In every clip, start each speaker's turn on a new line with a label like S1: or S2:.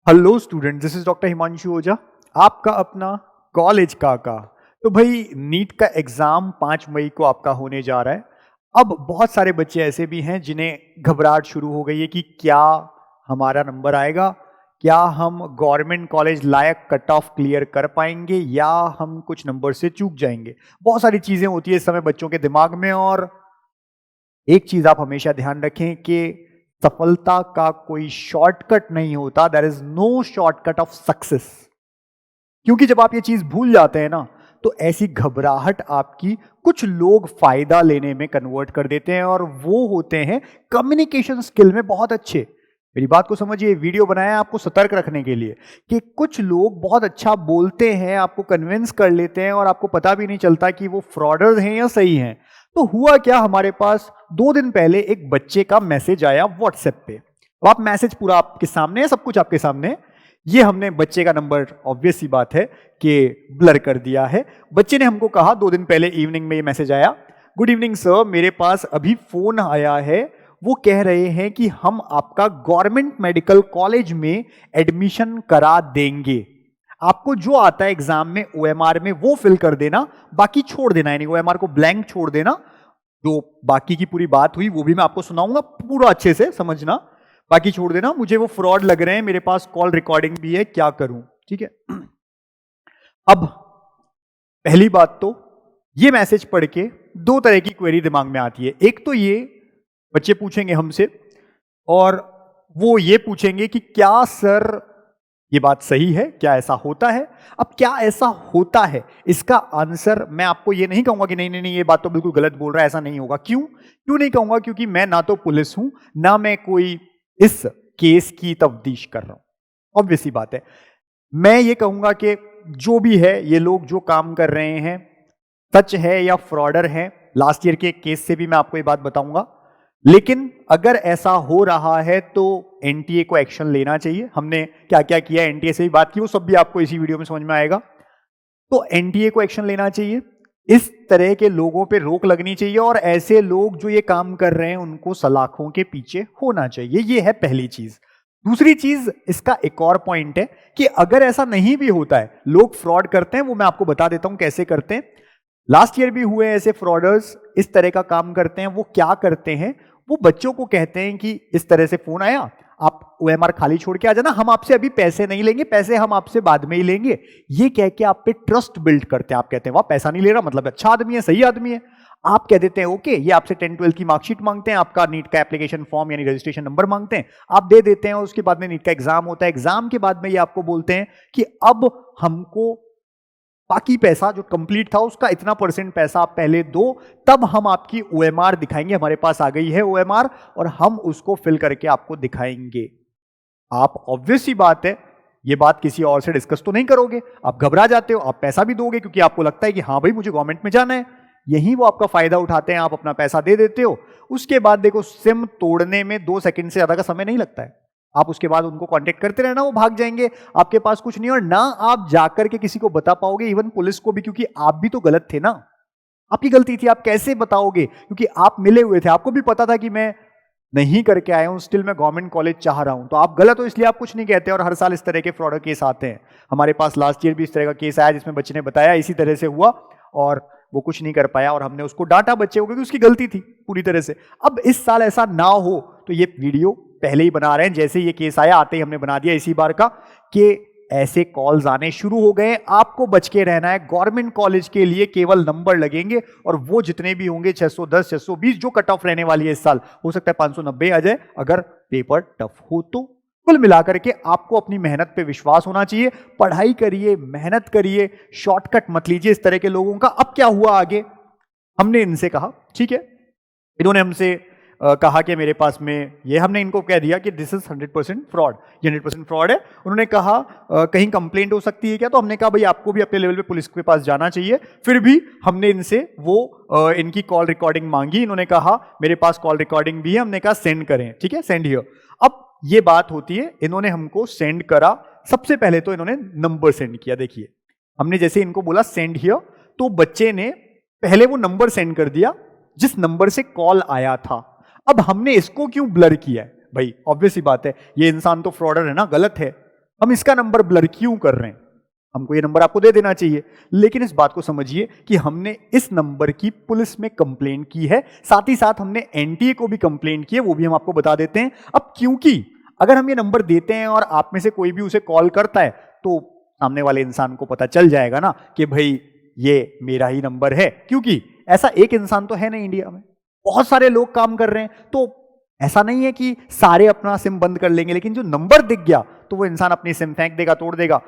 S1: Hello student, this is doctor Himanshu Ojha, आपका अपना college काका। तो भाई नीट का एग्जाम 5 मई को आपका होने जा रहा है। अब बहुत सारे बच्चे ऐसे भी हैं जिन्हें घबराहट शुरू हो गई है कि क्या हमारा नंबर आएगा, क्या हम गवर्नमेंट कॉलेज लायक कट ऑफ क्लियर कर पाएंगे या हम कुछ नंबर से चूक जाएंगे। बहुत सारी चीजें होती है इस समय बच्चों के दिमाग में। और एक चीज आप हमेशा ध्यान रखें कि सफलता का कोई शॉर्टकट नहीं होता। There is no shortcut of success. क्योंकि जब आप ये चीज भूल जाते हैं ना, तो ऐसी घबराहट आपकी कुछ लोग फायदा लेने में कन्वर्ट कर देते हैं, और वो होते हैं कम्युनिकेशन स्किल में बहुत अच्छे। मेरी बात को समझिए, वीडियो बनाया है आपको सतर्क रखने के लिए कि कुछ लोग बहुत अच्छा बोलते हैं, आपको कन्विंस कर लेते हैं और आपको पता भी नहीं चलता कि वो फ्रॉडर हैं या सही हैं। तो हुआ क्या, हमारे पास 2 दिन पहले एक बच्चे का मैसेज आया व्हाट्सएप पे। अब आप मैसेज पूरा आपके सामने है, सब कुछ आपके सामने है। ये हमने बच्चे का नंबर ऑब्वियस सी बात है कि ब्लर कर दिया है। बच्चे ने हमको कहा 2 दिन पहले इवनिंग में ये मैसेज आया, गुड इवनिंग सर, मेरे पास अभी फोन आया है, वो कह रहे हैं कि हम आपका गवर्नमेंट मेडिकल कॉलेज में एडमिशन करा देंगे। आपको जो आता है एग्जाम में ओएमआर में वो फिल कर देना, बाकी छोड़ देना, यानी ओएमआर को ब्लैंक छोड़ देना। जो बाकी की पूरी बात हुई वो भी मैं आपको सुनाऊंगा, पूरा अच्छे से समझना, बाकी छोड़ देना। मुझे वो फ्रॉड लग रहे हैं, मेरे पास कॉल रिकॉर्डिंग भी है, क्या करूं? ठीक है। अब पहली बात तो ये मैसेज पढ़ के 2 तरह की क्वेरी दिमाग में आती है। एक तो ये बच्चे पूछेंगे हमसे, और वो ये पूछेंगे कि क्या सर ये बात सही है, क्या ऐसा होता है? अब क्या ऐसा होता है, इसका आंसर मैं आपको ये नहीं कहूंगा कि नहीं नहीं नहीं ये बात तो बिल्कुल गलत बोल रहा है, ऐसा नहीं होगा। क्यों नहीं कहूंगा? क्योंकि मैं ना तो पुलिस हूं, ना मैं कोई इस केस की तफ्तीश कर रहा हूं। ऑब्वियस सी बात है। मैं ये कहूंगा कि जो भी है, ये लोग जो काम कर रहे हैं सच है या फ्रॉडर है। लास्ट ईयर के केस से भी मैं आपको ये बात बताऊंगा। लेकिन अगर ऐसा हो रहा है तो एनटीए को एक्शन लेना चाहिए। हमने क्या क्या किया, एनटीए से भी बात की, वो सब भी आपको इसी वीडियो में समझ में आएगा। तो एनटीए को एक्शन लेना चाहिए, इस तरह के लोगों पे रोक लगनी चाहिए, और ऐसे लोग जो ये काम कर रहे हैं उनको सलाखों के पीछे होना चाहिए। ये है पहली चीज। दूसरी चीज, इसका एक और पॉइंट है कि अगर ऐसा नहीं भी होता है, लोग फ्रॉड करते हैं, वो मैं आपको बता देता हूं कैसे करते हैं। लास्ट ईयर भी हुए ऐसे फ्रॉडर्स, इस तरह का काम करते हैं। वो क्या करते हैं, वो बच्चों को कहते हैं कि इस तरह से फोन आया, आप ओएमआर खाली छोड़ के आ जाना, हम आपसे अभी पैसे नहीं लेंगे, पैसे हम आपसे बाद में ही लेंगे। ये कह के आप पे ट्रस्ट बिल्ड करते हैं। आप कहते हैं वाह, पैसा नहीं ले रहा, मतलब अच्छा आदमी है, सही आदमी है। आप कह देते हैं ओके, ये आपसे 10-12 की मार्कशीट मांगते हैं, आपका नीट का एप्लीकेशन फॉर्म यानी रजिस्ट्रेशन नंबर मांगते हैं, आप दे देते हैं। और उसके बाद में नीट का एग्जाम होता है, एग्जाम के बाद में ये आपको बोलते हैं कि अब हमको बाकी पैसा जो कंप्लीट था उसका इतना % पैसा आप पहले दो, तब हम आपकी ओएमआर दिखाएंगे, हमारे पास आ गई है ओएमआर, और हम उसको फिल करके आपको दिखाएंगे। आप ऑब्वियस सी बात है, ये बात किसी और से डिस्कस तो नहीं करोगे, आप घबरा जाते हो, आप पैसा भी दोगे क्योंकि आपको लगता है कि हाँ भाई मुझे गवर्नमेंट में जाना है। यही वो आपका फायदा उठाते हैं, आप अपना पैसा दे देते हो। उसके बाद देखो, सिम तोड़ने में 2 सेकंड से ज्यादा का समय नहीं लगता है। आप उसके बाद उनको कांटेक्ट करते रहना, वो भाग जाएंगे, आपके पास कुछ नहीं, और ना आप जाकर के किसी को बता पाओगे, इवन पुलिस को भी, क्योंकि आप भी तो गलत थे ना, आपकी गलती थी। आप कैसे बताओगे, क्योंकि आप मिले हुए थे, आपको भी पता था कि मैं नहीं करके आया हूं, स्टिल मैं गवर्नमेंट कॉलेज चाह रहा हूं। तो आप गलत हो, इसलिए आप कुछ नहीं कहते। और हर साल इस तरह के फ्रॉड केस आते हैं। हमारे पास लास्ट ईयर भी इस तरह का केस आया जिसमें बच्चे ने बताया इसी तरह से हुआ, और वो कुछ नहीं कर पाया, और हमने उसको डांटा बच्चे को, क्योंकि उसकी गलती थी पूरी तरह से। अब इस साल ऐसा ना हो, तो ये वीडियो पहले ही बना रहे हैं, जैसे ये केस आया आते ही हमने बना दिया इसी बार का, कि ऐसे कॉल्स आने शुरू हो गए। आपको बच के रहना है। गवर्नमेंट कॉलेज के लिए केवल नंबर लगेंगे, और वो जितने भी होंगे 610 620 जो कट ऑफ रहने वाली है इस साल, हो सकता है 590 आ जाए अगर पेपर टफ हो तो। कुल मिलाकर के आपको अपनी मेहनत पे विश्वास होना चाहिए। पढ़ाई करिए, मेहनत करिए, शॉर्टकट मत लीजिए इस तरह के लोगों का। अब क्या हुआ आगे, हमने इनसे कहा ठीक है, इन्होंने हमसे कहा कि मेरे पास में ये, हमने इनको कह दिया कि दिस इज 100% फ्रॉड, ये 100% फ्रॉड है। उन्होंने कहा कहीं कंप्लेंट हो सकती है क्या? तो हमने कहा भाई आपको भी अपने लेवल पे पुलिस के पास जाना चाहिए। फिर भी हमने इनसे वो इनकी कॉल रिकॉर्डिंग मांगी। इन्होंने कहा मेरे पास कॉल रिकॉर्डिंग भी है। हमने कहा सेंड करें, ठीक है, सेंड हियर। अब ये बात होती है, इन्होंने हमको सेंड करा। सबसे पहले तो इन्होंने नंबर सेंड किया। देखिए, हमने जैसे इनको बोला सेंड हियर, तो बच्चे ने पहले वो नंबर सेंड कर दिया जिस नंबर से कॉल आया था। अब हमने इसको क्यों ब्लर किया है? भाई ऑब्वियस ही बात है, ये इंसान तो फ्रॉडर है ना, गलत है। हम इसका नंबर ब्लर क्यों कर रहे हैं? हमको ये नंबर आपको दे देना चाहिए, लेकिन इस बात को समझिए कि हमने इस नंबर की पुलिस में कंप्लेन की है, साथ ही साथ हमने एनटीए को भी कंप्लेन की है, वो भी हम आपको बता देते हैं। अब क्योंकि अगर हम ये नंबर देते हैं और आप में से कोई भी उसे कॉल करता है तो सामने वाले इंसान को पता चल जाएगा ना कि भाई ये मेरा ही नंबर है, क्योंकि ऐसा एक इंसान तो है नहीं इंडिया में, बहुत सारे लोग काम कर रहे हैं। तो ऐसा नहीं है कि सारे अपना सिम बंद कर लेंगे, लेकिन जो नंबर दिख गया तो वो इंसान अपनी सिम फेंक देगा, तोड़ देगा।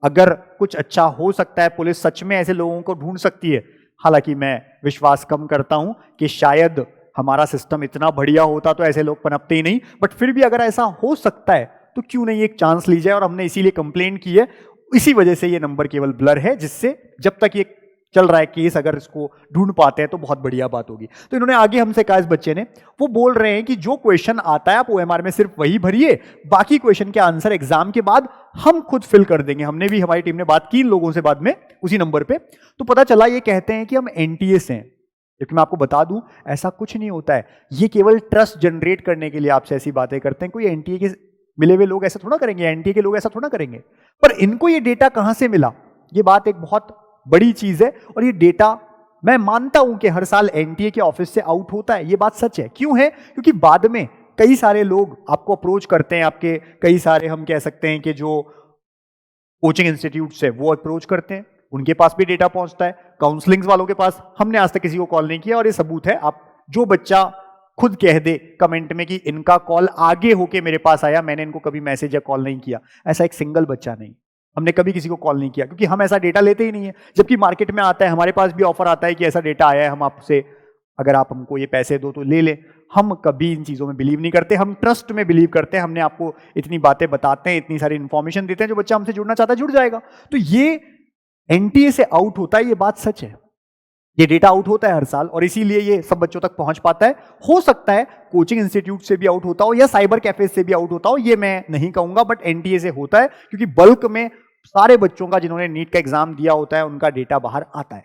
S1: अगर कुछ अच्छा हो सकता है, पुलिस सच में ऐसे लोगों को ढूंढ सकती है। हालांकि मैं विश्वास कम करता हूं कि शायद हमारा सिस्टम इतना बढ़िया होता तो ऐसे लोग पनपते ही नहीं, बट फिर भी अगर ऐसा हो सकता है तो क्यों नहीं एक चांस ली जाए, और हमने इसीलिए कंप्लेन की है। इसी वजह से ये नंबर केवल ब्लर है, जिससे जब तक ये चल रहा है केस, अगर इसको ढूंढ पाते हैं तो बहुत बढ़िया बात होगी। तो इन्होंने आगे हमसे कहा, इस बच्चे ने, वो बोल रहे हैं कि जो क्वेश्चन आता है आप ओएमआर में सिर्फ वही भरिए, बाकी क्वेश्चन के आंसर एग्जाम के बाद हम खुद फिल कर देंगे। हमने भी, हमारी टीम ने बात की इन लोगों से बाद में उसी नंबर पे, तो पता चला ये कहते हैं कि हम एनटीए से हैं। लेकिन मैं आपको बता दूं, ऐसा कुछ नहीं होता है। ये केवल ट्रस्ट जनरेट करने के लिए आपसे ऐसी बातें करते हैं। कोई एनटीए के मिले हुए लोग ऐसा थोड़ा करेंगे, एनटीए के लोग ऐसा थोड़ा करेंगे। पर इनको ये डेटा कहां से मिला, ये बात एक बहुत बड़ी चीज है। और ये डेटा मैं मानता हूं कि हर साल एनटीए के ऑफिस से आउट होता है, ये बात सच है। क्यों है? क्योंकि बाद में कई सारे लोग आपको अप्रोच करते हैं, आपके कई सारे, हम कह सकते हैं कि जो कोचिंग इंस्टीट्यूट से वो अप्रोच करते हैं, उनके पास भी डेटा पहुंचता है, काउंसलिंग वालों के पास। हमने आज तक किसी को कॉल नहीं किया, और ये सबूत है। आप जो बच्चा खुद कह दे कमेंट में कि इनका कॉल आगे होके मेरे पास आया, मैंने इनको कभी मैसेज या कॉल नहीं किया, ऐसा एक सिंगल बच्चा नहीं। हमने कभी किसी को कॉल नहीं किया, क्योंकि हम ऐसा डेटा लेते ही नहीं है। जबकि मार्केट में आता है, हमारे पास भी ऑफर आता है कि ऐसा डेटा आया है, हम आपसे, अगर आप हमको ये पैसे दो तो ले लें। हम कभी इन चीज़ों में बिलीव नहीं करते, हम ट्रस्ट में बिलीव करते हैं। हमने आपको इतनी बातें बताते हैं, इतनी सारी इंफॉर्मेशन देते हैं, जो बच्चा हमसे जुड़ना चाहता है जुड़ जाएगा। तो ये एनटीए से आउट होता है, ये बात सच है। ये डेटा आउट होता है हर साल, और इसीलिए ये सब बच्चों तक पहुंच पाता है। हो सकता है कोचिंग इंस्टीट्यूट से भी आउट होता हो, या साइबर कैफे से भी आउट होता हो, ये मैं नहीं कहूंगा, बट एनटीए से होता है, क्योंकि बल्क में सारे बच्चों का, जिन्होंने नीट का एग्जाम दिया होता है, उनका डेटा बाहर आता है।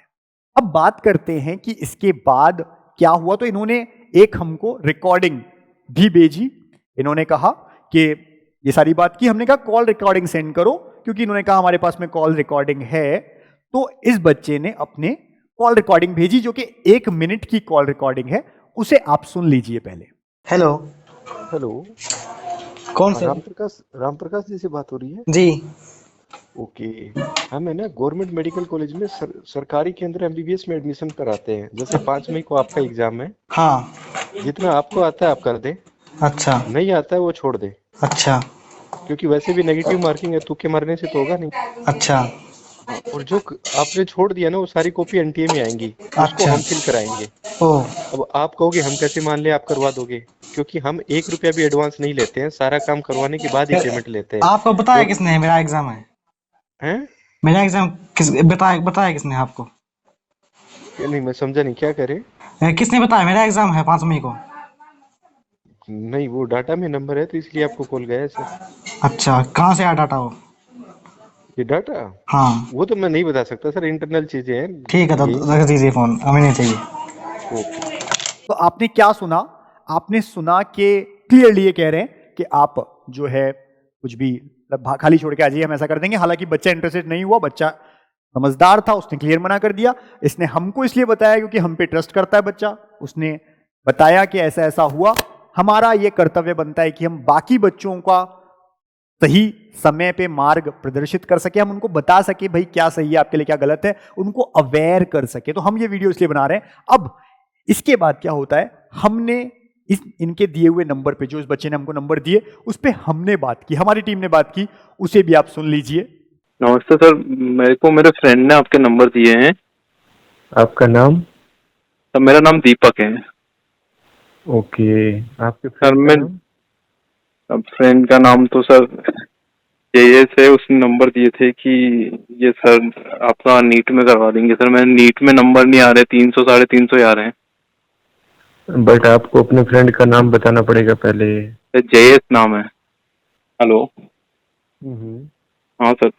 S1: अब बात करते हैं कि इसके बाद क्या हुआ। तो इन्होंने एक हमको रिकॉर्डिंग भी भेजी। इन्होंने कहा कि ये सारी बात की, हमने कहा कॉल रिकॉर्डिंग सेंड करो, क्योंकि इन्होंने कहा हमारे पास में कॉल रिकॉर्डिंग है। तो इस बच्चे ने अपने कॉल रिकॉर्डिंग भेजी, जो कि 1 मिनट की कॉल रिकॉर्डिंग है, उसे आप सुन लीजिए पहले।
S2: हेलो,
S3: हेलो,
S2: कौन सर?
S3: राम प्रकाश जी से बात हो रही है?
S2: जी।
S3: ओके। हम है ना गवर्नमेंट मेडिकल कॉलेज में सरकारी के अंदर एमबीबीएस में एडमिशन कराते हैं। जैसे 5 मई को आपका एग्जाम है।
S2: हाँ।
S3: जितना आपको आता है आप कर दे,
S2: अच्छा
S3: नहीं आता है वो छोड़ दे,
S2: अच्छा
S3: क्योंकि वैसे भी नेगेटिव मार्किंग है, तुक्के मारने से तो होगा नहीं।
S2: अच्छा
S3: हाँ, और जो आपने छोड़ दिया ना, वो सारी कॉपी एनटीए में आएंगी, उसको
S2: अच्छा।
S3: हम फिल कराएंगे।
S2: ओ,
S3: अब आप कहोगे हम कैसे मान ले आप करवा दोगे, क्योंकि हम 1 रुपया भी एडवांस नहीं लेते हैं, सारा काम करवाने के बाद ही पेमेंट लेते हैं।
S2: आपको बताया
S3: और
S2: किसने मेरा एग्जाम है?
S3: हैं?
S2: मेरा एग्जाम किस बताया किसने आपको?
S3: नहीं, मैं समझा नहीं, क्या करे?
S2: किसने बताया मेरा एग्जाम है 5 मई को?
S3: नहीं, वो डाटा में नंबर है तो इसलिए आपको कॉल गया है सर।
S2: अच्छा, कहाँ से आया डाटा वो?
S3: ये डाटा,
S2: हाँ
S3: वो तो मैं नहीं बता सकता सर, इंटरनल चीजें हैं।
S2: ठीक है, तो
S3: ये
S2: रख दीजिए फोन, हमें नहीं चाहिए।
S3: ओके।
S1: तो आपने क्या सुना? आपने सुना कि क्लियरली ये कह रहे हैं कि आप जो है कुछ भी खाली छोड़ के आ जाइए, हम ऐसा कर देंगे। हालांकि बच्चा इंटरेस्टेड नहीं हुआ, बच्चा समझदार था, उसने क्लियर मना कर दिया। इसने हमको इसलिए बताया क्योंकि हम पे ट्रस्ट करता है बच्चा। उसने बताया कि ऐसा ऐसा हुआ। हमारा ये कर्तव्य बनता है कि हम बाकी बच्चों का सही समय पे मार्ग प्रदर्शित कर सके, हम उनको बता सके भाई क्या सही है आपके लिए, क्या गलत है, उनको अवेयर कर सके। तो हम ये वीडियो इसलिए बना रहे हैं। अब इसके बाद क्या होता है, हमने इनके दिए हुए नंबर पे, जो इस बच्चे ने हमको नंबर दिए, उस पे हमने बात की, हमारी टीम ने बात की, उसे भी आप सुन लीजिए।
S4: नमस्ते सर, मेरे को मेरे फ्रेंड ने आपके नंबर दिए हैं।
S3: आपका नाम?
S4: सर मेरा नाम दीपक है।
S3: ओके, आपके
S4: सर
S3: फ्रेंड का नाम?
S4: अब फ्रेंड का नाम तो सर ये से उसने नंबर दिए थे कि ये सर आपका नीट में करवा देंगे। सर मैं नीट में नंबर नहीं आ रहे, 300 350 आ रहे हैं।
S3: बट आपको अपने फ्रेंड का नाम बताना पड़ेगा पहले।
S4: जयेश नाम है। हेलो। हाँ सर।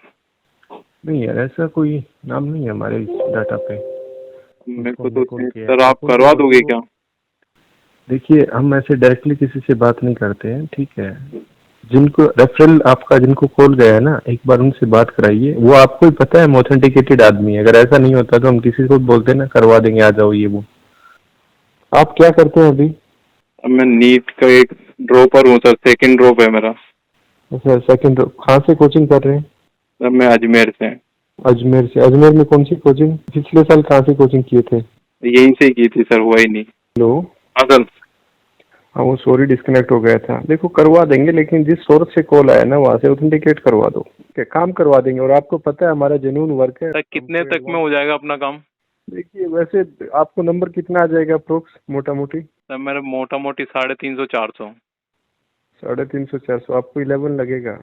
S3: नहीं यार, ऐसा कोई नाम नहीं है हमारे डाटा पे।
S4: मेरे को तो सर आप करवा दोगे क्या?
S3: देखिए, हम ऐसे डायरेक्टली किसी से बात नहीं करते हैं, ठीक है। जिनको रेफरल आपका जिनको कॉल गया है ना, एक बार उनसे बात कराइए। वो आपको ही पता है, हम ऑथेंटिकेटेड आदमी है। अगर ऐसा नहीं होता तो हम किसी को बोलते ना, करवा देंगे, आ जाओ ये वो। आप क्या करते हैं अभी?
S4: अब मैं नीट का एक ड्रॉपर हूँ सर, सेकंड ड्रॉप है मेरा।
S3: अच्छा, सेकंड। कहाँ से कोचिंग कर रहे हैं?
S4: सर मैं अजमेर से।
S3: अजमेर से। अजमेर में कौन सी कोचिंग? पिछले साल कहाँ से कोचिंग किए थे?
S4: यहीं से ही की थी सर, हुआ ही नहीं।
S3: हेलो।
S4: हाँ सर।
S3: हाँ, वो सॉरी डिस्कनेक्ट हो गया था। देखो, करवा देंगे, लेकिन जिस सोर्स से कॉल आया ना, वहाँ से ऑथेंटिकेट करवा दो। क्या काम करवा देंगे। और आपको पता है हमारा जेन्युइन वर्क है।
S4: सर कितने तक में हो जाएगा अपना काम?
S3: देखिए, वैसे आपको नंबर कितना आ जाएगा अप्रोक्स, मोटा मोटी?
S4: सर मेरे मोटा मोटी 350-400।
S3: 350-400 आपको 11 लगेगा?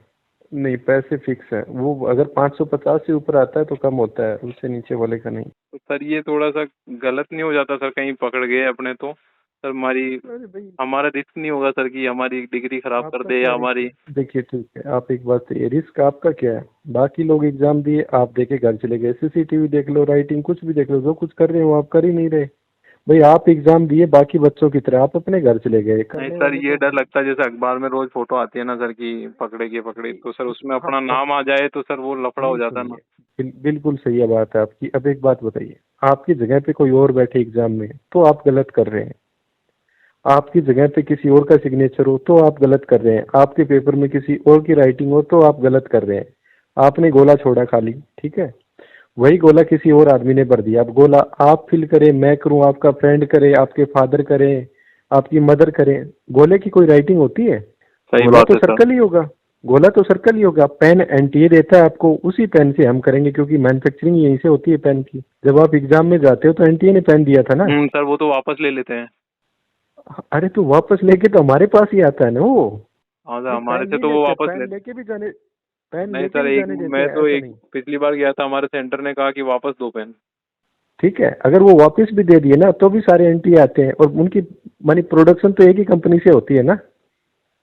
S3: नहीं, पैसे फिक्स है वो। अगर 550 से ऊपर आता है तो कम होता है, उससे नीचे वाले का नहीं।
S4: तो सर ये थोड़ा सा गलत नहीं हो जाता सर, कहीं पकड़ गए अपने तो? सर
S3: अरे भाई,
S4: हमारा रिस्क नहीं होगा सर कि हमारी डिग्री खराब कर
S3: आपका
S4: दे
S3: क्या
S4: या
S3: रिस्क
S4: हमारी?
S3: है? देखिए, ठीक है, आप एक बात है, रिस्क आपका क्या है? बाकी लोग एग्जाम दिए, आप देके घर चले गए। सीसीटीवी देख लो, राइटिंग कुछ भी देख लो, जो कुछ कर रहे हो आप कर ही नहीं रहे। भाई, आप एग्जाम दिए बाकी बच्चों की तरह, आप अपने घर चले गए।
S4: नहीं
S3: करने
S4: सर,
S3: वाले
S4: ये
S3: तो
S4: डर लगता है जैसे अखबार में रोज फोटो आती है ना सर की पकड़े तो सर उसमें
S3: हाँ,
S4: अपना नाम आ जाए तो सर वो लफड़ा हो
S3: नहीं
S4: जाता है ना।
S3: सुनिए, बिल्कुल सही है बात है आपकी। अब एक बात बताइए, आपकी जगह पे कोई और बैठे एग्जाम में तो आप गलत कर रहे हैं। आपकी जगह पे किसी और का सिग्नेचर हो तो आप गलत कर रहे हैं। आपके पेपर में किसी और की राइटिंग हो तो आप गलत कर रहे हैं। आपने गोला छोड़ा खाली, ठीक है, वही गोला किसी और आदमी ने भर दिया। अब गोला आप फिल करें, मैं करूं, आपका फ्रेंड करे, आपके फादर करें, आपकी मदर करें, गोले की कोई राइटिंग होती है?
S4: सही
S3: गोला
S4: बात
S3: तो
S4: है सर।
S3: सर्कल ही होगा। गोला तो सर्कल ही होगा। पेन एनटीए देता है आपको, उसी पेन से हम करेंगे, क्योंकि मैन्युफैक्चरिंग यहीं से होती है पेन की। जब आप एग्जाम में जाते हो तो एनटीए ने पेन दिया था ना।
S4: सर वो तो वापस ले लेते हैं।
S3: अरे तो वापस लेके तो हमारे पास ही आता है ना वो।
S4: हाँ सर,
S3: भाई,
S4: हमारे
S3: पेन
S4: से
S3: नहीं
S4: तो वो
S3: लेते,
S4: वापस ले।
S3: पेन लेके भी जाने, पेन
S4: नहीं
S3: लेके
S4: सर,
S3: भी
S4: एक
S3: जाने देते
S4: मैं
S3: हैं,
S4: तो
S3: ऐसा
S4: एक
S3: नहीं।
S4: पिछली बार गया था, हमारे सेंटर ने कहा कि वापस दो पेन।
S3: ठीक है, अगर वो वापस भी दे दिए ना तो भी सारे एनटीए आते हैं, और उनकी मानी प्रोडक्शन तो एक ही कंपनी से होती है ना,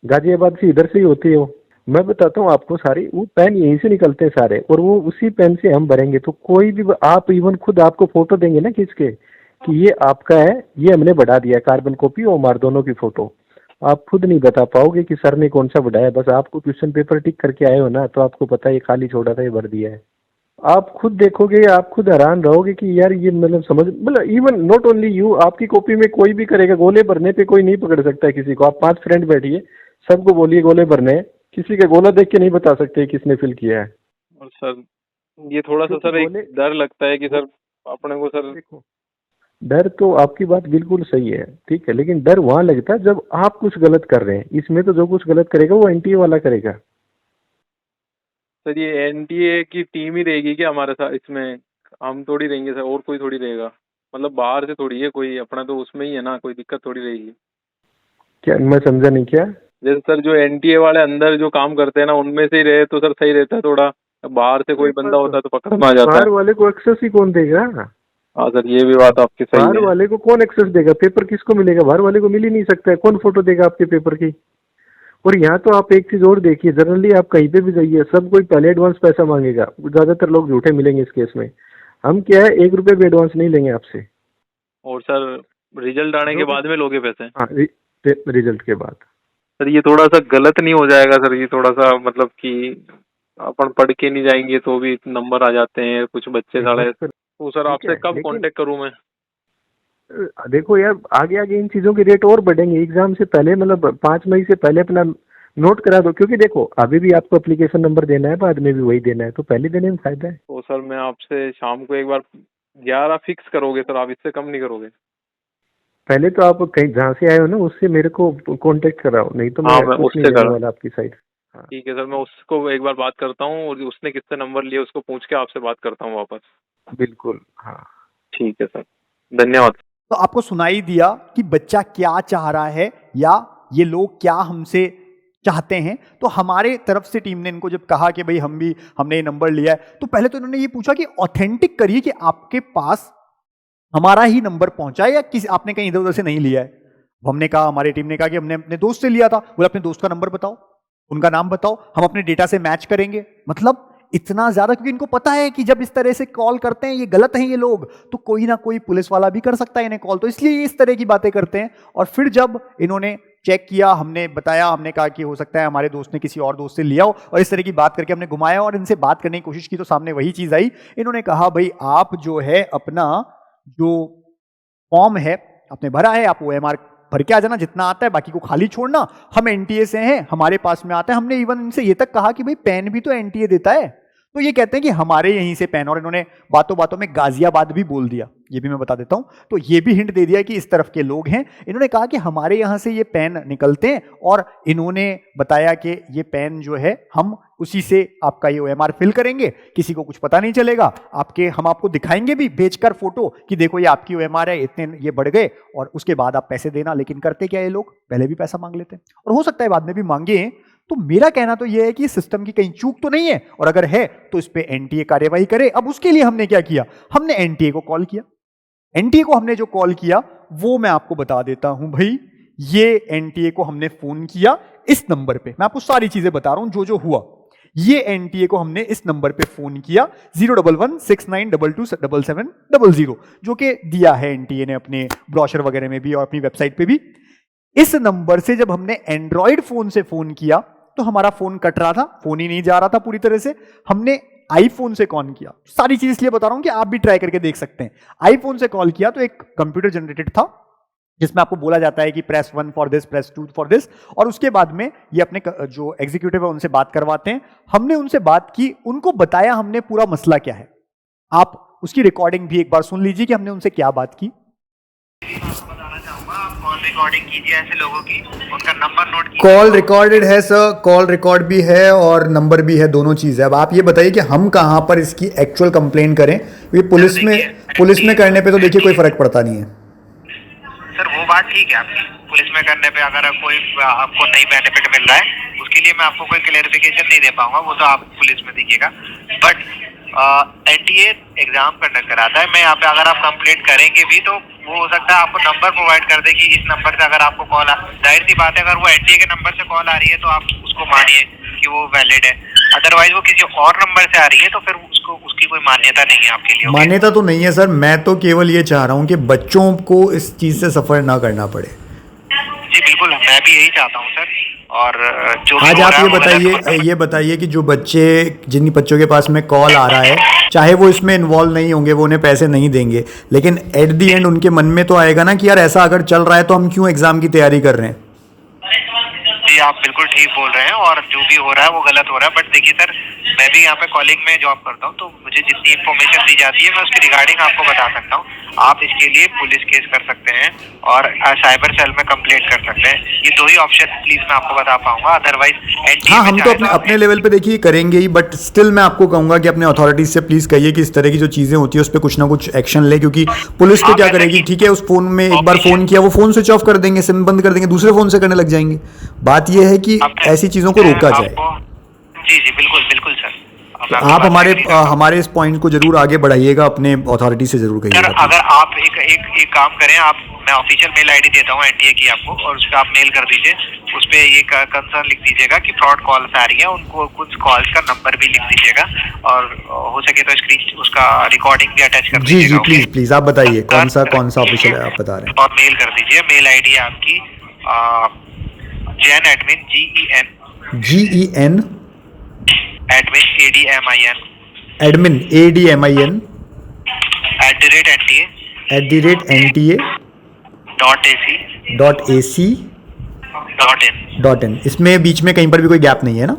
S3: गाजियाबाद से, इधर से ही होती है वो। मैं बताता हूँ आपको, सारी वो पेन यहीं से निकलते हैं सारे, और वो उसी पेन से हम भरेंगे। तो कोई भी, आप इवन खुद आपको फोटो देंगे ना खींच के कि ये आपका है, ये हमने बढ़ा दिया, कार्बन कॉपी और हमारे दोनों की फोटो, आप खुद नहीं बता पाओगे कि सर ने कौन सा बढ़ाया। बस आपको क्वेश्चन पेपर टिक करके आए हो ना, तो आपको पता है ये खाली छोड़ा था, ये भर दिया है। आप खुद देखोगे, आप खुद हैरान रहोगे कि यार ये मतलब समझ, मतलब इवन नॉट ओनली यू, आपकी कॉपी में कोई भी करेगा। गोले भरने पे कोई नहीं पकड़ सकता है किसी को। आप 5 फ्रेंड बैठिए, सबको बोलिए गोले भरने हैं, किसी का गोला देख के नहीं बता सकते किसने फिल किया है।
S4: और सर ये थोड़ा सा
S3: क्योंकि
S4: सर एक
S3: गोले,
S4: डर लगता है कि सर अपने को सर।
S3: देखो, डर तो आपकी बात बिल्कुल सही है, ठीक है, लेकिन डर वहां लगता है जब आप कुछ गलत कर रहे हैं। इसमें तो जो कुछ गलत करेगा वो एनटीए वाला करेगा।
S4: सर ये एनटीए की टीम ही रहेगी क्या हमारे साथ इसमें? हम थोड़ी रहेंगे सर, और कोई थोड़ी रहेगा? मतलब बाहर से थोड़ी है कोई, अपना तो उसमें ही है ना, कोई दिक्कत थोड़ी रहेगी।
S3: क्या, मैं समझा नहीं क्या?
S4: जैसे सर जो एनटीए वाले अंदर जो काम करते हैं ना, उनमें से ही रहे तो सर सही रहता है थोड़ा। बाहर से कोई बंदा होता है तो पकड़ में आ जाता है।
S3: बाहर वाले को एक्सेस ही कौन देगा?
S4: हाँ सर, ये भी बात आपकी सही
S3: बाहर
S4: है।
S3: वाले को कौन एक्सेस देगा? पेपर किसको मिलेगा? बाहर वाले को मिल ही नहीं सकता है। कौन फोटो देगा आपके पेपर की? और यहाँ तो आप एक चीज और देखिए, जनरली आप कहीं पे भी जाइए, सब कोई पहले एडवांस पैसा मांगेगा। ज्यादातर लोग झूठे मिलेंगे इस केस में। हम क्या है, 1 रुपए भी एडवांस नहीं लेंगे आपसे।
S4: और सर रिजल्ट आने के बाद में लोगे पैसे?
S3: हाँ, रिजल्ट के बाद।
S4: सर ये थोड़ा सा गलत नहीं हो जाएगा सर? ये थोड़ा सा मतलब कि अपन पढ़ के नहीं जाएंगे तो भी नंबर आ जाते हैं कुछ बच्चे साढ़े।
S3: सर,
S4: तो सर
S3: ठीक
S4: आपसे
S3: है,
S4: कब
S3: लेकिन
S4: कांटेक्ट करूं मैं?
S3: देखो यार, आगे आगे इन चीजों के रेट और बढ़ेंगे। एग्जाम से पहले, मतलब 5 मई से पहले अपना नोट करा दो, क्योंकि देखो अभी भी आपको एप्लीकेशन नंबर देना है, बाद में भी वही देना है, तो पहले देने में फायदा है।
S4: तो सर मैं आपसे शाम को एक बार 11 फिक्स करोगे सर? आप इससे कम नहीं करोगे?
S3: पहले तो आप कहीं जहाँ से आए हो ना, उससे मेरे को कांटेक्ट कराओ, नहीं तो
S4: हाँ
S3: मैं
S4: मैं
S3: कुछ नहीं
S4: उससे
S3: लेने
S4: करा।
S3: वाला आपकी साइड। हाँ,
S4: ठीक है सर, मैं उसको एक बार बात करता हूँ और उसने किससे नंबर लिया उसको पूछ के आपसे बात करता हूँ वापस।
S3: बिल्कुल, हाँ।
S4: ठीक है सर, धन्यवाद।
S1: तो आपको सुनाई दिया कि बच्चा क्या चाह रहा है या ये लोग क्या हमसे चाहते हैं। तो हमारे तरफ से टीम ने इनको जब कहा कि भाई हमने ये नंबर लिया है, तो पहले तो इन्होंने ये पूछा कि ऑथेंटिक करिए कि आपके पास हमारा ही नंबर पहुंचा है या किसी आपने कहीं इधर उधर से नहीं लिया है। हमने कहा, हमारी टीम ने कहा कि हमने अपने दोस्त से लिया था। बोले अपने दोस्त का नंबर बताओ, उनका नाम बताओ, हम अपने डेटा से मैच करेंगे। मतलब इतना ज्यादा, क्योंकि इनको पता है कि जब इस तरह से कॉल करते हैं ये गलत हैं ये लोग, तो कोई ना कोई पुलिस वाला भी कर सकता है इन्हें कॉल, तो इसलिए ये इस तरह की बातें करते हैं। और फिर जब इन्होंने चेक किया, हमने बताया, हमने कहा कि हो सकता है हमारे दोस्त ने किसी और दोस्त से लिया हो, और इस तरह की बात करके हमने घुमाया और इनसे बात करने की कोशिश की तो सामने वही चीज आई। इन्होंने कहा भाई आप जो है अपना जो फॉर्म है आपने भरा है, आप OMR भर के आ जाना, जितना आता है बाकी को खाली छोड़ना, हम NTA से हैं, हमारे पास में आता है। हमने इवन इनसे ये तक कहा कि भाई पेन भी तो NTA देता है, तो ये कहते हैं कि हमारे यहीं से पेन, और इन्होंने बातों बातों में गाजियाबाद भी बोल दिया, ये भी मैं बता देता हूं। तो ये भी हिंट दे दिया कि इस तरफ के लोग हैं। इन्होंने कहा कि हमारे यहां से ये पेन निकलते हैं, और इन्होंने बताया कि ये पेन जो है हम उसी से आपका ये OMR फिल करेंगे, किसी को कुछ पता नहीं चलेगा, हम आपको दिखाएंगे भी भेजकर फोटो कि देखो ये आपकी OMR है, इतने ये बढ़ गए, और उसके बाद आप पैसे देना। लेकिन करते क्या ये लोग, पहले भी पैसा मांग लेते हैं, और हो सकता है बाद में भी मांगे। तो मेरा कहना तो यह है कि सिस्टम की कहीं चूक तो नहीं है, और अगर है तो इस पे NTA कार्यवाही करे। अब उसके लिए हमने क्या किया, हमने NTA को कॉल किया। NTA को हमने जो कॉल किया वो मैं आपको बता देता हूं भाई। ये NTA को हमने फोन किया इस नंबर पे, मैं आपको सारी चीजें बता रहा हूं जो जो हुआ। ये NTA को हमने इस नंबर पे फोन किया 01169227700, जो कि दिया है NTA ने अपने ब्रोशर वगैरह में भी और अपनी वेबसाइट पे भी। इस नंबर से जब हमने एंड्रॉइड फोन से फोन किया तो हमारा फोन कट रहा था, फोन ही नहीं जा रहा था पूरी तरह से। हमने आईफोन से कॉल किया, सारी चीज इसलिए बता रहा हूं कि आप भी ट्राई करके देख सकते हैं। आईफोन से कॉल किया तो एक कंप्यूटर जनरेटेड था जिसमें आपको बोला जाता है कि press 1 for this, press 2 for this, और उसके बाद में ये अपने जो एग्जीक्यूटिव है उनसे बात करवाते हैं। हमने उनसे बात की, उनको बताया हमने पूरा मसला क्या है। आप उसकी रिकॉर्डिंग भी एक बार सुन लीजिए कि हमने उनसे क्या बात की।
S5: रिकॉर्डिंग कीजिए ऐसे लोगों की, उनका नंबर नोट कीजिए।
S1: कॉल रिकॉर्डेड है सर, कॉल रिकॉर्ड भी है और नंबर भी है, दोनों चीज़ है। अब आप ये बताइए कि हम कहाँ पर इसकी एक्चुअल कंप्लेंट करें? ये पुलिस में करने पे तो देखिए कोई फर्क पड़ता नहीं है
S5: सर। वो बात ठीक है आपकी, पुलिस में करने पे अगर कोई आपको नई बेनिफिट मिल रहा है उसके लिए मैं आपको कोई क्लेरिफिकेशन नहीं दे पाऊंगा, वो तो आप पुलिस में दीजिएगा। बट NTA एग्जाम कंडक्ट कराता है, मैं यहाँ पे अगर आप कंप्लेंट करेंगे भी तो वो हो सकता है आपको नंबर प्रोवाइड कर दे कि इस नंबर से अगर आपको कॉल जाहिर सी बात है अगर वो NTA के नंबर से कॉल आ रही है तो आप उसको मानिए कि वो वैलिड है। अदरवाइज वो किसी और नंबर से आ रही है तो फिर उसकी कोई मान्यता नहीं है आपके लिए।
S1: मान्यता तो नहीं है सर, मैं तो केवल ये चाह रहा हूँ कि बच्चों को इस चीज़ से सफ़र ना करना पड़े।
S5: जी बिल्कुल, मैं भी यही चाहता हूँ सर। और जो भी
S1: आज
S5: हो
S1: आप
S5: रहा है वो गलत
S1: ये बताइए कि जो बच्चे, जिन बच्चों के पास में कॉल आ रहा है, चाहे वो इसमें इन्वॉल्व नहीं होंगे, वो उन्हें पैसे नहीं देंगे, लेकिन एट दी एंड उनके मन में तो आएगा ना कि यार ऐसा अगर चल रहा है तो हम क्यों एग्जाम की तैयारी कर रहे हैं।
S5: जी आप बिल्कुल ठीक बोल रहे हैं, और जो भी हो रहा है वो गलत हो रहा है। बट देखिए सर, मैं भी यहाँ पे कॉलिंग में जॉब करता हूँ, तो मुझे जितनी इन्फॉर्मेशन दी जाती है मैं उसके रिगार्डिंग आपको बता सकता हूँ। आप इसके लिए पुलिस केस कर सकते हैं और साइबर सेल में कंप्लेंट कर सकते हैं। ये दो ही ऑप्शन प्लीज मैं आपको बता पाऊंगा, अदरवाइज
S1: हाँ, हम तो अपने लेवल पे देखिए करेंगे ही, बट स्टिल मैं आपको कहूंगा कि अपने अथॉरिटीज से प्लीज कहिए कि इस तरह की जो चीजें होती है उस पर कुछ ना कुछ एक्शन ले, क्योंकि पुलिस तो क्या करेगी, ठीक है उस फोन में एक बार फोन किया, वो फोन स्विच ऑफ कर देंगे, सिम बंद कर देंगे, दूसरे फोन से करने लग जाएंगे। बात यह है कि ऐसी चीजों को रोका जाए।
S5: जी जी बिल्कुल बिल्कुल सर।
S1: तो आप हमारे इस पॉइंट को जरूर आगे बढ़ाइएगा, अपने अथॉरिटी से जरूर कहिएगा।
S5: अगर आप एक काम करें, आप मैं ऑफिशियल मेल आईडी देता हूँ NTA की आपको, और उस पर आप मेल कर दीजिए। उस पर ये कंसर्न लिख दीजिएगा कि फ्रॉड कॉल्स आ रही है, उनको कुछ कॉल्स का नंबर भी लिख दीजिएगा, और हो सके तो स्क्रीन उसका रिकॉर्डिंग भी अटैच कर दीजिएगा।
S1: जी प्लीज आप बताइए कौन सा ऑफिशियल है आप बता रहे हैं।
S5: और मेल कर दीजिए, मेल आईडी है आपकी GEN admin
S1: admin ADMIN @NTA.ac.in। इसमें बीच में कहीं पर भी कोई गैप नहीं है ना?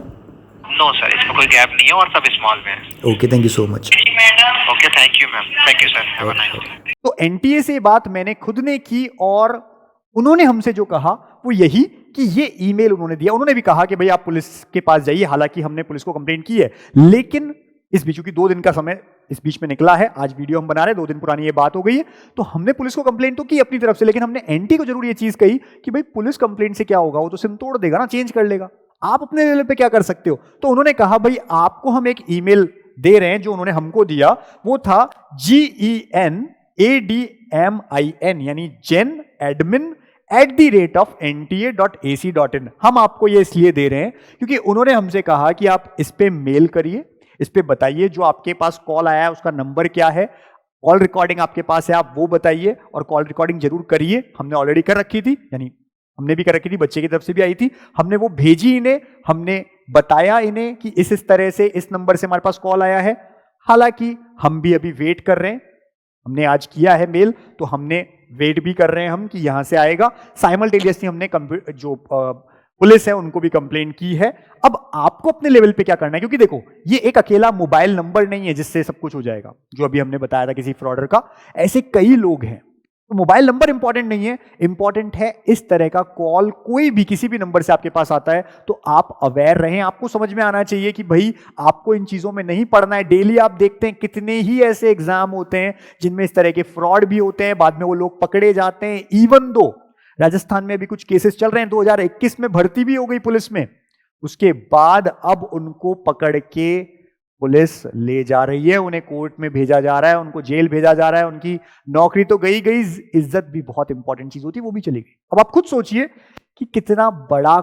S5: नो सर, इसमें कोई गैप नहीं है और सब स्मॉल में है।
S1: Okay, thank you so much.
S5: Okay, thank you ma'am, thank you sir, have a nice day.
S1: तो NTA से बात मैंने खुद ने की, और उन्होंने हमसे जो कहा वो यही कि ये ईमेल उन्होंने दिया। उन्होंने भी कहा कि भाई आप पुलिस के पास जाइए, हालांकि हमने पुलिस को कंप्लेंट की है, लेकिन इस बीच की 2 दिन का समय इस बीच में निकला है, आज वीडियो हम बना रहे हैं, 2 दिन पुरानी ये बात हो गई है, तो हमने पुलिस को कंप्लेंट तो की अपनी तरफ से, लेकिन हमने NTA को जरूर ये चीज कही कि भाई पुलिस कंप्लेंट से क्या होगा, वो तो सिम तोड़ देगा ना, चेंज कर लेगा, आप अपने लेवल पे क्या कर सकते हो। तो उन्होंने कहा भाई आपको हम एक ईमेल दे रहे हैं, जो उन्होंने हमको दिया वो था GENADMIN यानी जेन एडमिन @NTA.ac.in। हम आपको ये इसलिए दे रहे हैं क्योंकि उन्होंने हमसे कहा कि आप इस पे मेल करिए, इस पे बताइए जो आपके पास कॉल आया है उसका नंबर क्या है, कॉल रिकॉर्डिंग आपके पास है आप वो बताइए, और कॉल रिकॉर्डिंग जरूर करिए, हमने ऑलरेडी कर रखी थी, यानी हमने भी कर रखी थी, बच्चे की तरफ से भी आई थी, हमने वो भेजी इन्हें, हमने बताया इन्हें कि इस तरह से इस नंबर से हमारे पास कॉल आया है। हालांकि हम भी अभी वेट कर रहे हैं, हमने आज किया है मेल, तो हमने वेट भी कर रहे हैं हम कि यहां से आएगा। साइमल्टेनियसली हमने जो पुलिस है उनको भी कंप्लेंट की है। अब आपको अपने लेवल पे क्या करना है, क्योंकि देखो ये एक अकेला मोबाइल नंबर नहीं है जिससे सब कुछ हो जाएगा, जो अभी हमने बताया था किसी फ्रॉडर का, ऐसे कई लोग हैं। तो मोबाइल नंबर इंपॉर्टेंट नहीं है, इंपॉर्टेंट है इस तरह का कॉल कोई भी किसी भी नंबर से आपके पास आता है तो आप अवेयर रहें। आपको समझ में आना चाहिए कि भाई आपको इन चीजों में नहीं पढ़ना है। डेली आप देखते हैं कितने ही ऐसे एग्जाम होते हैं जिनमें इस तरह के फ्रॉड भी होते हैं, बाद में वो लोग पकड़े जाते हैं। इवन दो राजस्थान में भी कुछ केसेस चल रहे हैं, 2021 में भर्ती भी हो गई पुलिस में, उसके बाद अब उनको पकड़ के पुलिस ले जा रही है, उन्हें कोर्ट में भेजा जा रहा है, उनको जेल भेजा जा रहा है, उनकी नौकरी तो गई, इज्जत भी बहुत इंपॉर्टेंट चीज होती है वो भी चली गई। अब आप खुद सोचिए कि कितना बड़ा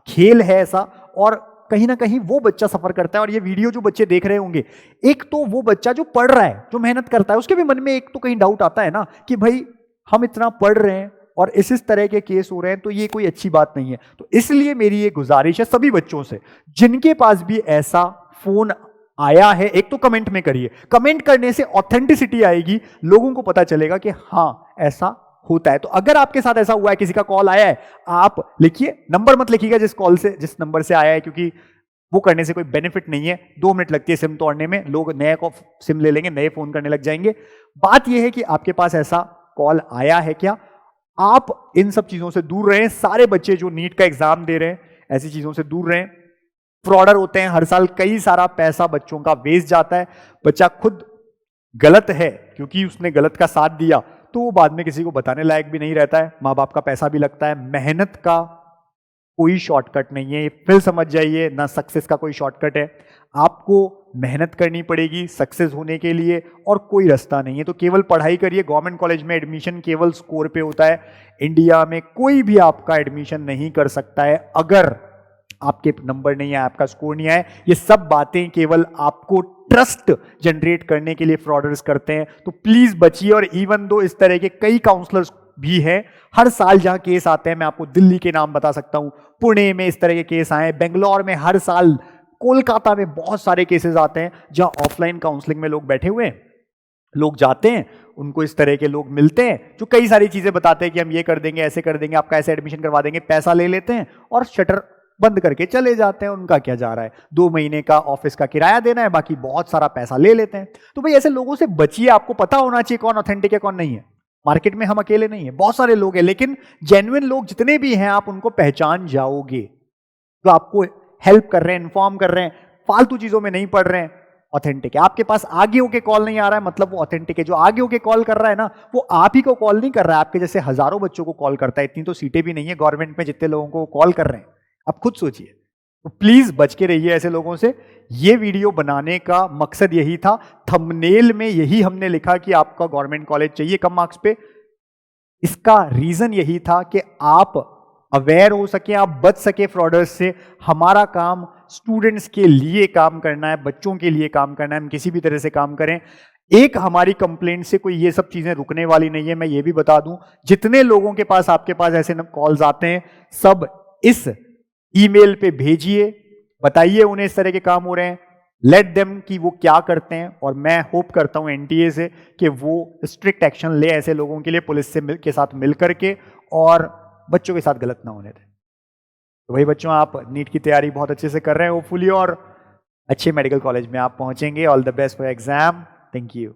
S1: खेल है ऐसा, और कहीं ना कहीं वो बच्चा सफर करता है। और ये वीडियो जो बच्चे देख रहे होंगे, एक तो वो बच्चा जो पढ़ रहा है, जो मेहनत करता है, उसके भी मन में एक तो कहीं डाउट आता है ना कि भाई हम इतना पढ़ रहे हैं और इस तरह के केस हो रहे हैं, तो ये कोई अच्छी बात नहीं है। तो इसलिए मेरी ये गुजारिश है सभी बच्चों से, जिनके पास भी ऐसा फोन आया है, एक तो कमेंट में करिए। कमेंट करने से ऑथेंटिसिटी आएगी, लोगों को पता चलेगा कि हाँ ऐसा होता है। तो अगर आपके साथ ऐसा हुआ है, किसी का कॉल आया है, आप लिखिए, नंबर मत लिखिएगा जिस नंबर से आया है, क्योंकि वो करने से कोई बेनिफिट नहीं है। 2 मिनट लगती है सिम तोड़ने में, लोग नए को सिम ले लेंगे, नए फोन करने लग जाएंगे। बात यह है कि आपके पास ऐसा कॉल आया है क्या, आप इन सब चीजों से दूर रहें। सारे बच्चे जो नीट का एग्जाम दे रहे हैं ऐसी चीजों से दूर रहें। फ्रॉडर होते हैं, हर साल कई सारा पैसा बच्चों का वेस्ट जाता है। बच्चा खुद गलत है क्योंकि उसने गलत का साथ दिया, तो वो बाद में किसी को बताने लायक भी नहीं रहता है, माँ बाप का पैसा भी लगता है। मेहनत का कोई शॉर्टकट नहीं है, ये फिर समझ जाइए, ना सक्सेस का कोई शॉर्टकट है। आपको मेहनत करनी पड़ेगी सक्सेस होने के लिए, और कोई रास्ता नहीं है। तो केवल पढ़ाई करिए। गवर्नमेंट कॉलेज में एडमिशन केवल स्कोर पे होता है। इंडिया में कोई भी आपका एडमिशन नहीं कर सकता है अगर आपके नंबर नहीं आए, आपका स्कोर नहीं आए। ये सब बातें केवल आपको ट्रस्ट जनरेट करने के लिए फ्रॉडर्स करते हैं। तो प्लीज बचिए। और इवन दो इस तरह के कई काउंसलर्स भी हैं, हर साल जहां केस आते हैं, मैं आपको दिल्ली के नाम बता सकता हूं, पुणे में इस तरह के केस आए, बेंगलोर में हर साल, कोलकाता में बहुत सारे केसेस आते हैं जहां ऑफलाइन काउंसलिंग में लोग बैठे हुए हैं। लोग जाते हैं, उनको इस तरह के लोग मिलते हैं जो कई सारी चीजें बताते हैं कि हम ये कर देंगे, ऐसे कर देंगे, आपका ऐसे एडमिशन करवा देंगे, पैसा ले लेते हैं और शटर बंद करके चले जाते हैं। उनका क्या जा रहा है, 2 महीने का ऑफिस का किराया देना है, बाकी बहुत सारा पैसा ले लेते हैं। तो भाई ऐसे लोगों से बचिए। आपको पता होना चाहिए कौन ऑथेंटिक है कौन नहीं है। मार्केट में हम अकेले नहीं है, बहुत सारे लोग हैं, लेकिन जेन्युइन लोग जितने भी हैं आप उनको पहचान जाओगे, तो आपको हेल्प कर रहे हैं, इन्फॉर्म कर रहे हैं, फालतू चीजों में नहीं पड़ रहे हैं, ऑथेंटिक है। आपके पास आगे होके कॉल नहीं आ रहा है मतलब वो ऑथेंटिक है। जो आगे होके कॉल कर रहा है ना, वो आप ही को कॉल नहीं कर रहा है, आपके जैसे हजारों बच्चों को कॉल करता है। इतनी तो सीटें भी नहीं है गवर्नमेंट में जितने लोगों को कॉल कर रहे हैं, आप खुद सोचिए। तो प्लीज बच के रहिए ऐसे लोगों से। ये वीडियो बनाने का मकसद यही था, थंबनेल में यही हमने लिखा कि आपका गवर्नमेंट कॉलेज चाहिए कम मार्क्स पे। इसका रीजन यही था कि आप अवेयर हो सके, आप बच सके फ्रॉडर्स से। हमारा काम स्टूडेंट्स के लिए काम करना है, बच्चों के लिए काम करना है, हम किसी भी तरह से काम करें। एक हमारी कंप्लेंट से कोई ये सब चीजें रुकने वाली नहीं है। मैं ये भी बता दूं, जितने लोगों के पास आपके पास ऐसे कॉल्स आते हैं, सब इस ईमेल पे भेजिए, बताइए उन्हें इस तरह के काम हो रहे हैं, लेट देम कि वो क्या करते हैं। और मैं होप करता हूं एनटीए से कि वो स्ट्रिक्ट एक्शन ले ऐसे लोगों के लिए, पुलिस से के साथ मिल करके, और बच्चों के साथ गलत ना होने दें। तो वही बच्चों, आप नीट की तैयारी बहुत अच्छे से कर रहे हैं होपफुली, और अच्छे मेडिकल कॉलेज में आप पहुंचेंगे। All the best for exam. Thank you.